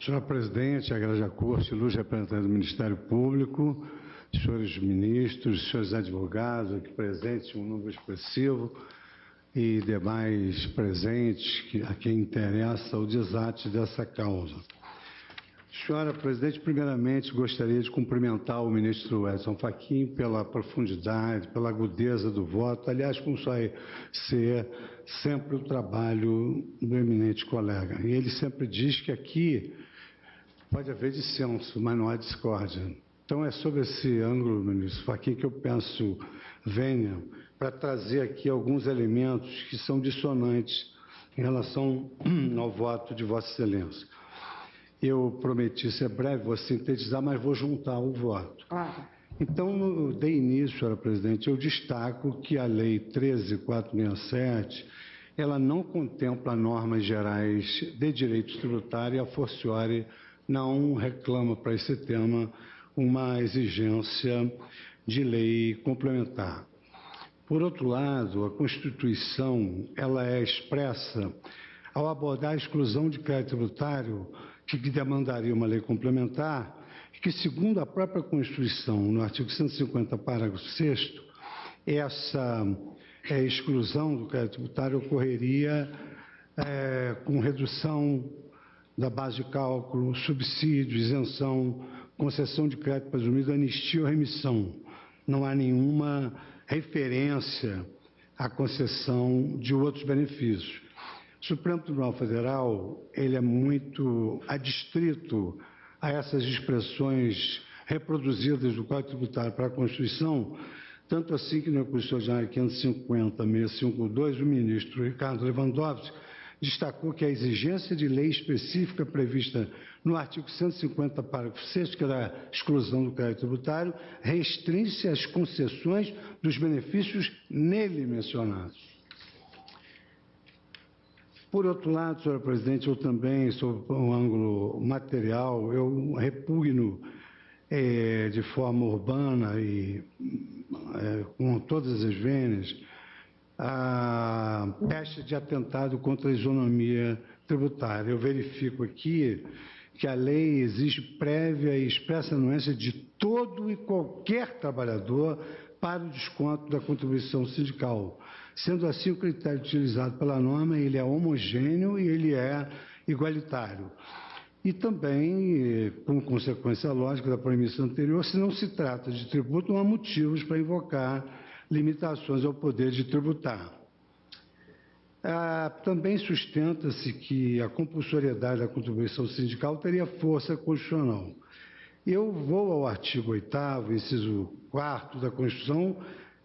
Senhora Presidente, Igreja Corte, luz representante do Ministério Público, senhores ministros, senhores advogados aqui presentes, um número expressivo, e demais presentes a quem interessa o desate dessa causa. Senhora Presidente, primeiramente gostaria de cumprimentar o ministro Edson Fachin pela profundidade, pela agudeza do voto, aliás, como só ser sempre o trabalho do eminente colega. E ele sempre diz que aqui pode haver dissenso, mas não há discórdia. Então é sobre esse ângulo, ministro Fachin, que eu penso venha para trazer aqui alguns elementos que são dissonantes em relação ao voto de Vossa Excelência. Eu prometi ser breve, vou sintetizar, mas vou juntar o voto. Claro. Então, de início, senhora Presidente, eu destaco que a Lei 13.467, ela não contempla normas gerais de direito tributário e, a fortiori, não reclama para esse tema uma exigência de lei complementar. Por outro lado, a Constituição ela é expressa ao abordar a exclusão de crédito tributário que demandaria uma lei complementar, que, segundo a própria Constituição, no artigo 150, parágrafo 6º, essa exclusão do crédito tributário ocorreria com redução da base de cálculo, subsídio, isenção, concessão de crédito presumido, anistia ou remissão. Não há nenhuma referência à concessão de outros benefícios. O Supremo Tribunal Federal ele é muito adstrito a essas expressões reproduzidas do Código Tributário para a Constituição, tanto assim que no Constituição Geral 550.652, o ministro Ricardo Lewandowski destacou que a exigência de lei específica prevista no artigo 150, parágrafo 6º, que era a exclusão do crédito tributário, restringe-se às concessões dos benefícios nele mencionados. Por outro lado, senhora Presidente, eu também, sob um ângulo material, eu repugno de forma urbana e com todas as vênias a peste de atentado contra a isonomia tributária. Eu verifico aqui que a lei exige prévia e expressa anuência de todo e qualquer trabalhador para o desconto da contribuição sindical. Sendo assim, o critério utilizado pela norma ele é homogêneo e ele é igualitário. E também, como consequência lógica da premissa anterior, se não se trata de tributo, não há motivos para invocar limitações ao poder de tributar. Também sustenta-se que a compulsoriedade da contribuição sindical teria força constitucional. Eu vou ao artigo 8º, inciso 4º da Constituição,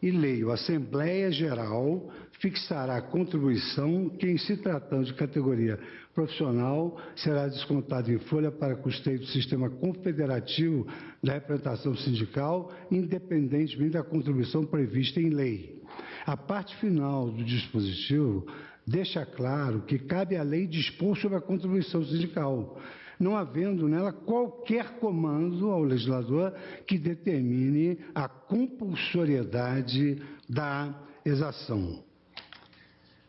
e leio: a Assembleia Geral fixará a contribuição que, em se tratando de categoria profissional, será descontada em folha para custeio do sistema confederativo da representação sindical, independentemente da contribuição prevista em lei. A parte final do dispositivo deixa claro que cabe à lei dispor sobre a contribuição sindical, não havendo nela qualquer comando ao legislador que determine a compulsoriedade da exação.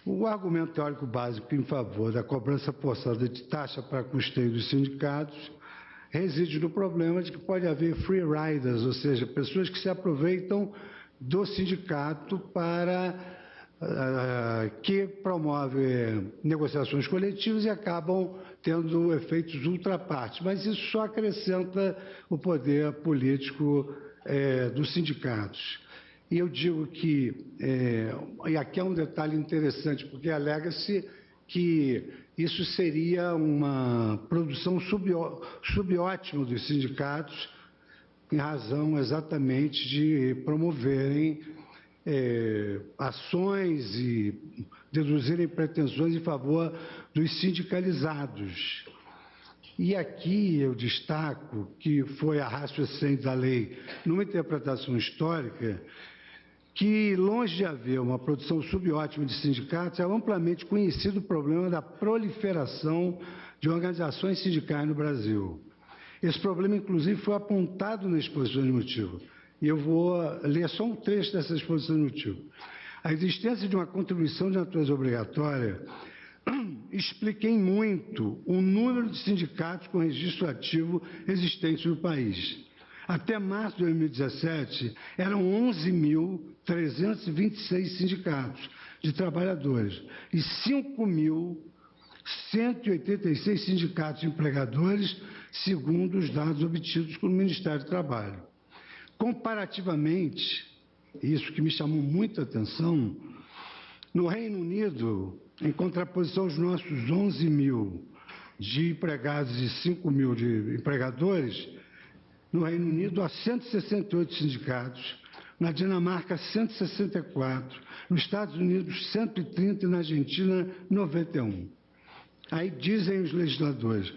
O argumento teórico básico em favor da cobrança forçada de taxa para custeio dos sindicatos reside no problema de que pode haver free riders, ou seja, pessoas que se aproveitam do sindicato para que promove negociações coletivas e acabam tendo efeitos ultrapartes. Mas isso só acrescenta o poder político dos sindicatos. E eu digo que, e aqui é um detalhe interessante, porque alega-se que isso seria uma produção subótima dos sindicatos, em razão exatamente de promoverem ações e deduzirem pretensões em favor dos sindicalizados. E aqui eu destaco que foi a ratio essência da lei, numa interpretação histórica, que, longe de haver uma produção subótima de sindicatos, é amplamente conhecido o problema da proliferação de organizações sindicais no Brasil. Esse problema, inclusive, foi apontado na exposição de motivo. E eu vou ler só um trecho dessa exposição de motivo. A existência de uma contribuição de natureza obrigatória expliquei muito o número de sindicatos com registro ativo existentes no país. Até março de 2017, eram 11.326 sindicatos de trabalhadores e 5.186 sindicatos de empregadores, segundo os dados obtidos pelo Ministério do Trabalho. Comparativamente, isso que me chamou muita atenção, no Reino Unido, em contraposição aos nossos 11 mil de empregados e 5 mil de empregadores, no Reino Unido há 168 sindicatos, na Dinamarca 164, nos Estados Unidos 130 e na Argentina 91. Aí dizem os legisladores,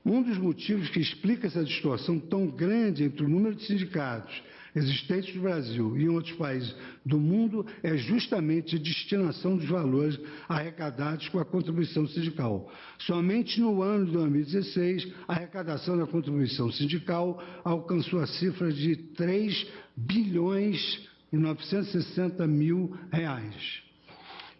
um dos motivos que explica essa distorção tão grande entre o número de sindicatos existentes no Brasil e em outros países do mundo é justamente a destinação dos valores arrecadados com a contribuição sindical. Somente no ano de 2016, a arrecadação da contribuição sindical alcançou a cifra de 3 bilhões e 960 mil reais.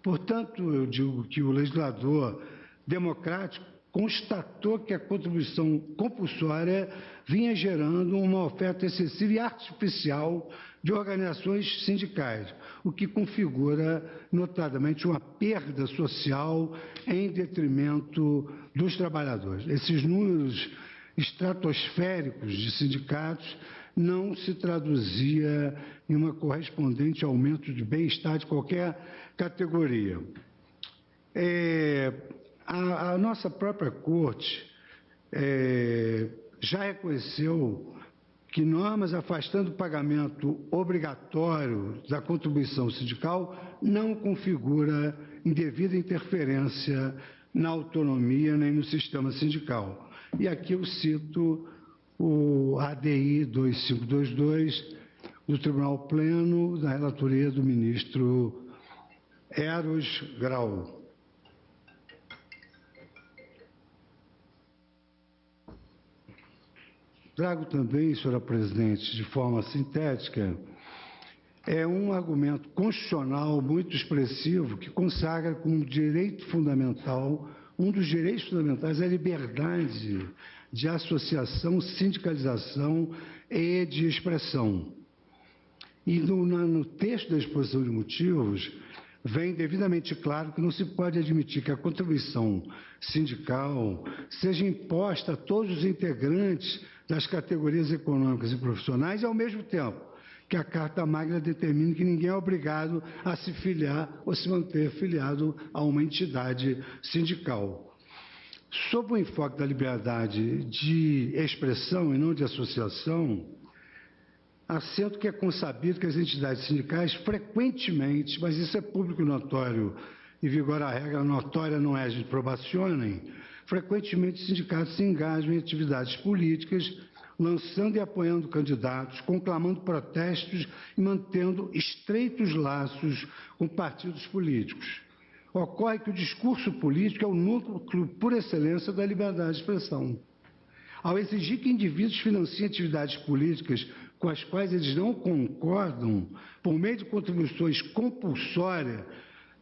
Portanto, eu digo que o legislador democrático constatou que a contribuição compulsória vinha gerando uma oferta excessiva e artificial de organizações sindicais, o que configura, notadamente, uma perda social em detrimento dos trabalhadores. Esses números estratosféricos de sindicatos não se traduzia em uma correspondente aumento de bem-estar de qualquer categoria. A nossa própria Corte já reconheceu que normas afastando o pagamento obrigatório da contribuição sindical não configura indevida interferência na autonomia nem no sistema sindical. E aqui eu cito o ADI 2522 do Tribunal Pleno, da relatoria do ministro Eros Grau. Trago também, senhora presidente, de forma sintética, um argumento constitucional muito expressivo que consagra como direito fundamental, um dos direitos fundamentais, a liberdade de associação, sindicalização e de expressão. E no texto da exposição de motivos, vem devidamente claro que não se pode admitir que a contribuição sindical seja imposta a todos os integrantes das categorias econômicas e profissionais e, ao mesmo tempo, que a Carta Magna determine que ninguém é obrigado a se filiar ou se manter filiado a uma entidade sindical. Sob o enfoque da liberdade de expressão e não de associação, assento que é consabido que as entidades sindicais frequentemente, mas isso é público notório e vigora a regra notória não é de probationem, frequentemente os sindicatos se engajam em atividades políticas, lançando e apoiando candidatos, conclamando protestos e mantendo estreitos laços com partidos políticos. Ocorre que o discurso político é o núcleo por excelência da liberdade de expressão. Ao exigir que indivíduos financiem atividades políticas com as quais eles não concordam, por meio de contribuições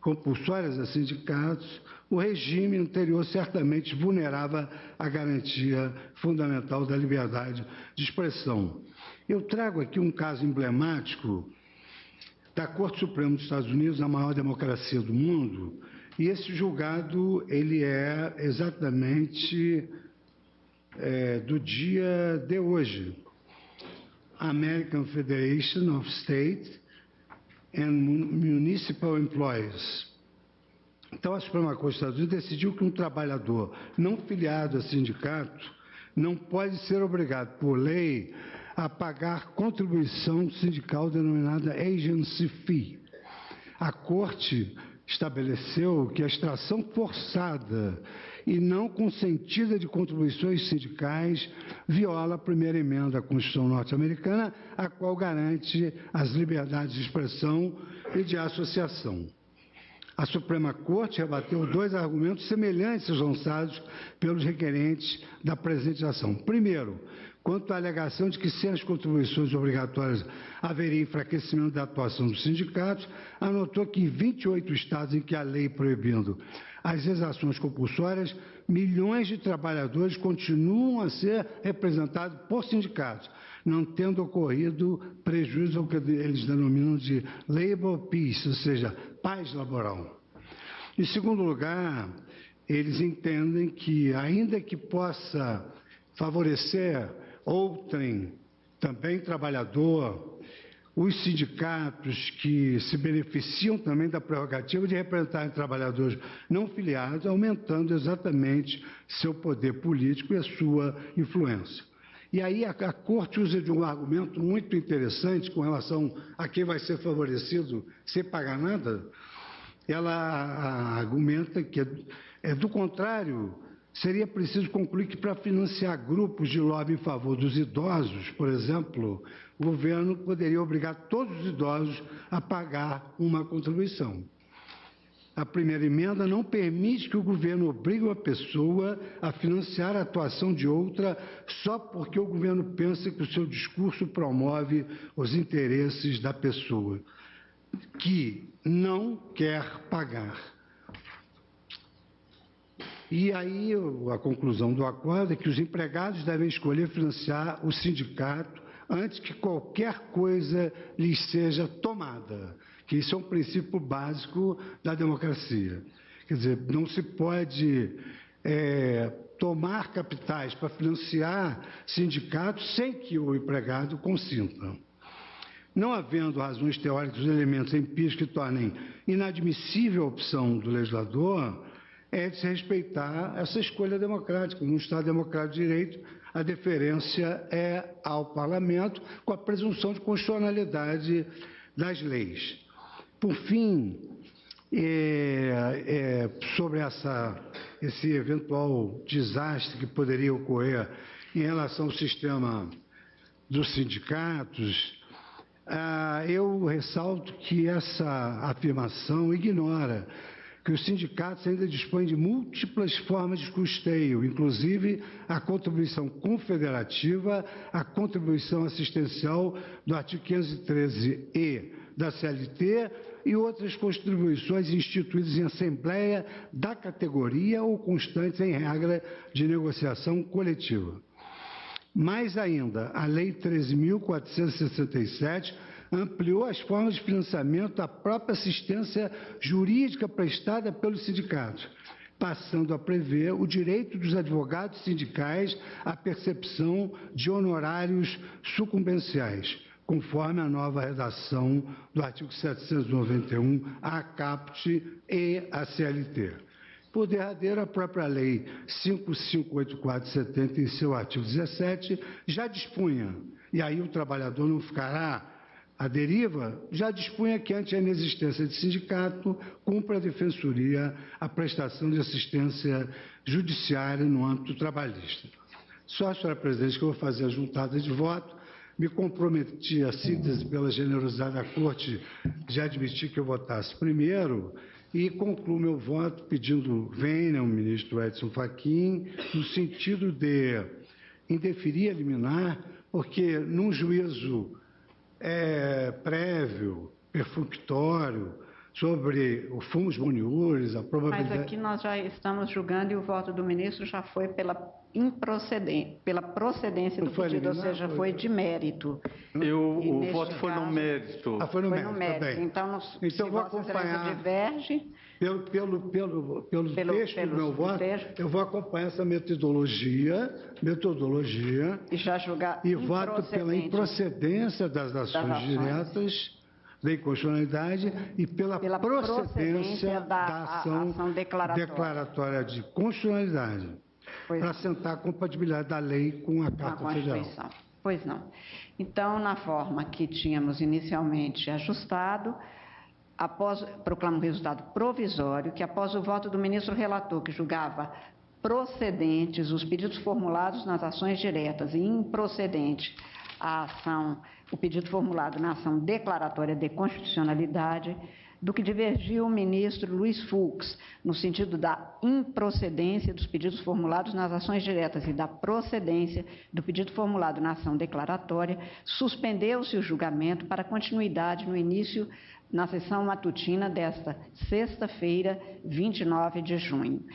compulsórias a sindicatos, o regime anterior certamente vulnerava a garantia fundamental da liberdade de expressão. Eu trago aqui um caso emblemático da Corte Suprema dos Estados Unidos, a maior democracia do mundo, e esse julgado ele é exatamente do dia de hoje. American Federation of State and Municipal Employees. Então, a Suprema Corte dos Estados Unidos decidiu que um trabalhador não filiado a sindicato não pode ser obrigado, por lei, a pagar contribuição sindical denominada agency fee. A Corte estabeleceu que a extração forçada e não consentida de contribuições sindicais viola a primeira emenda da Constituição norte-americana, a qual garante as liberdades de expressão e de associação. A Suprema Corte rebateu dois argumentos semelhantes aos lançados pelos requerentes da presente ação. Primeiro, quanto à alegação de que, sem as contribuições obrigatórias, haveria enfraquecimento da atuação dos sindicatos, anotou que em 28 estados em que a lei proibindo as exações compulsórias, milhões de trabalhadores continuam a ser representados por sindicatos, não tendo ocorrido prejuízo ao que eles denominam de labor peace, ou seja, paz laboral. Em segundo lugar, eles entendem que, ainda que possa favorecer outrem, também trabalhador, os sindicatos que se beneficiam também da prerrogativa de representarem trabalhadores não filiados, aumentando exatamente seu poder político e a sua influência. E aí a Corte usa de um argumento muito interessante com relação a quem vai ser favorecido sem pagar nada. Ela argumenta que, do contrário, seria preciso concluir que, para financiar grupos de lobby em favor dos idosos, por exemplo, o governo poderia obrigar todos os idosos a pagar uma contribuição. A primeira emenda não permite que o governo obrigue uma pessoa a financiar a atuação de outra só porque o governo pensa que o seu discurso promove os interesses da pessoa que não quer pagar. E aí a conclusão do acordo é que os empregados devem escolher financiar o sindicato antes que qualquer coisa lhes seja tomada, que isso é um princípio básico da democracia. Quer dizer, não se pode tomar capitais para financiar sindicatos sem que o empregado consinta. Não havendo razões teóricas ou elementos empíricos que tornem inadmissível a opção do legislador, é de se respeitar essa escolha democrática. No Estado democrático de direito, a deferência é ao parlamento, com a presunção de constitucionalidade das leis. Por fim, sobre esse eventual desastre que poderia ocorrer em relação ao sistema dos sindicatos, eu ressalto que essa afirmação ignora que os sindicatos ainda dispõem de múltiplas formas de custeio, inclusive a contribuição confederativa, a contribuição assistencial do artigo 513-E da CLT e outras contribuições instituídas em assembleia da categoria ou constantes em regra de negociação coletiva. Mais ainda, a Lei 13.467 ampliou as formas de financiamento da própria assistência jurídica prestada pelos sindicatos, passando a prever o direito dos advogados sindicais à percepção de honorários sucumbenciais, conforme a nova redação do artigo 791, a CAPT e a CLT. Por derradeiro, a própria Lei 5584/70, em seu artigo 17, já dispunha, e aí o trabalhador não ficará à deriva, já dispunha que, ante a inexistência de sindicato, cumpre a Defensoria a prestação de assistência judiciária no âmbito trabalhista. Só, senhora presidente, que eu vou fazer a juntada de voto. Me comprometi à síntese pela generosidade da Corte de admitir que eu votasse primeiro e concluo meu voto pedindo vênia ao ministro Edson Fachin no sentido de indeferir a liminar, porque num juízo prévio, perfunctório, sobre o fumus boniuris, a probabilidade... Mas aqui nós já estamos julgando e o voto do ministro já foi pela procedência do pedido, ou seja, foi de mérito. O voto foi no mérito. Foi no mérito, tá bem. Então, se vou acompanhar... diverge... Pelo texto do meu voto, eu vou acompanhar essa metodologia e já julgar e voto pela improcedência das ações diretas da inconstitucionalidade e pela procedência da ação declaratória de constitucionalidade, para assentar a compatibilidade da lei com a Carta Federal. Pois não. Então, na forma que tínhamos inicialmente ajustado, proclamo o resultado provisório, que após o voto do ministro relator, que julgava procedentes os pedidos formulados nas ações diretas e improcedente o pedido formulado na ação declaratória de constitucionalidade, do que divergiu o ministro Luiz Fux, no sentido da improcedência dos pedidos formulados nas ações diretas e da procedência do pedido formulado na ação declaratória, suspendeu-se o julgamento para continuidade no início na sessão matutina desta sexta-feira, 29 de junho.